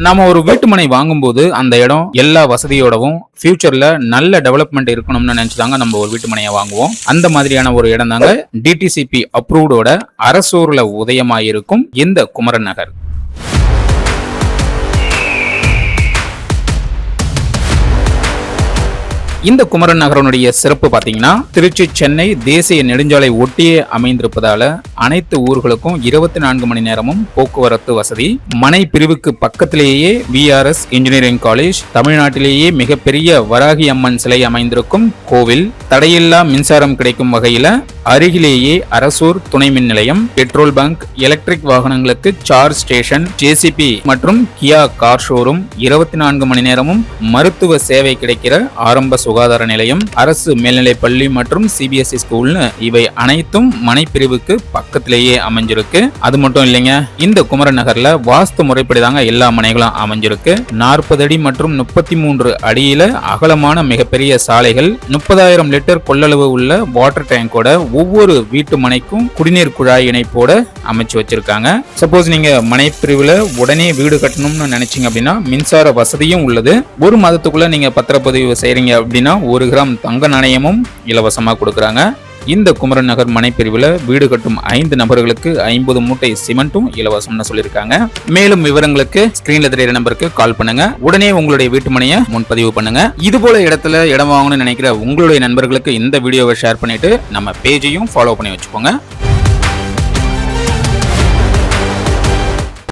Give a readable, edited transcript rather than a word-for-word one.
நாம ஒரு வீட்டுமனை வாங்கும்போது அந்த இடம் எல்லா வசதியோடவும் ஃபியூச்சர்ல நல்ல டெவலப்மெண்ட் இருக்கணும்னு நினைச்சுதாங்க நம்ம ஒரு வீட்டுமனையை வாங்குவோம். அந்த மாதிரியான ஒரு இடம் தாங்க டிடிசிபி அப்ரூவ்டோட அரசூர்ல உதயமாயிருக்கும் இந்த குமரன் நகர். இந்த குமரன் நகரனுடைய சிறப்பு பாத்தீங்கன்னா, திருச்சி சென்னை தேசிய நெடுஞ்சாலை ஒட்டியே அமைந்திருப்பதால அனைத்து ஊர்களுக்கும் 24 மணி நேரமும் போக்குவரத்து வசதி. மனை பிரிவுக்கு பக்கத்திலேயே விஆர்எஸ் இன்ஜினியரிங் காலேஜ், தமிழ்நாட்டிலேயே மிகப்பெரிய வராகி அம்மன் சிலை அமைந்திருக்கும் கோவில், தடையில்லா மின்சாரம் கிடைக்கும் வகையில அருகிலேயே அரசூர் துணை மின் நிலையம், பெட்ரோல் பங்க், எலக்ட்ரிக் வாகனங்களுக்கு சார்ஜ் ஸ்டேஷன், ஜேசிபி மற்றும் கியா கார் ஷோரூம், 24 மணி நேரமும் மருத்துவ சேவை கிடைக்கிற ஆரம்ப சுகாதார நிலையம், அரசு மேல்நிலை பள்ளி மற்றும் சிபிஎஸ்இ ஸ்கூல்னு இவை அனைத்தும் மனைப்பிரிவுக்கு பக்கத்திலேயே அமைஞ்சிருக்கு. அது மட்டும் இல்லைங்க, இந்த குமரன் நகர்ல வாஸ்து முறைப்படிதாங்க எல்லா மனைகளும் அமைஞ்சிருக்கு. 40 அடி மற்றும் 33 அடியில அகலமான மிகப்பெரிய சாலைகள், 30,000 லிட்டர் கொள்ளளவு உள்ள வாட்டர் டேங்கோட ஒவ்வொரு வீட்டு மனைக்கும் குடிநீர் குழாய் இணைப்போட அமைச்சு வச்சிருக்காங்க. சப்போஸ் நீங்க மனை பிரிவுல உடனே வீடு கட்டணும்னு நினைச்சீங்க அப்படின்னா மின்சார வசதியும் உள்ளது. ஒரு மாதத்துக்குள்ள நீங்க பத்திரப்பதிவு செய்றீங்க அப்படின்னா 1 கிராம் தங்க நாணயமும் இலவசமா கொடுக்கறாங்க. இந்த குமரன் நகர் மனைப்பிரிவுல வீடு கட்டும் 5 நபர்களுக்கு 50 மூட்டை சிமெண்ட்டும் இலவசம்னு சொல்லியிருக்காங்க. மேலும் விவரங்களுக்கு ஸ்கிரீன்ல தெரியுற நம்பருக்கு கால் பண்ணுங்க. உடனே உங்களுடைய வீட்டு மனையை முன்பதிவு பண்ணுங்க. இது போல இடத்துல இடம் வாங்கணும்னு நினைக்கிற உங்களுடைய நண்பர்களுக்கு இந்த வீடியோவை ஷேர் பண்ணிட்டு நம்ம பேஜையும் ஃபாலோ பண்ணி வச்சுக்கோங்க.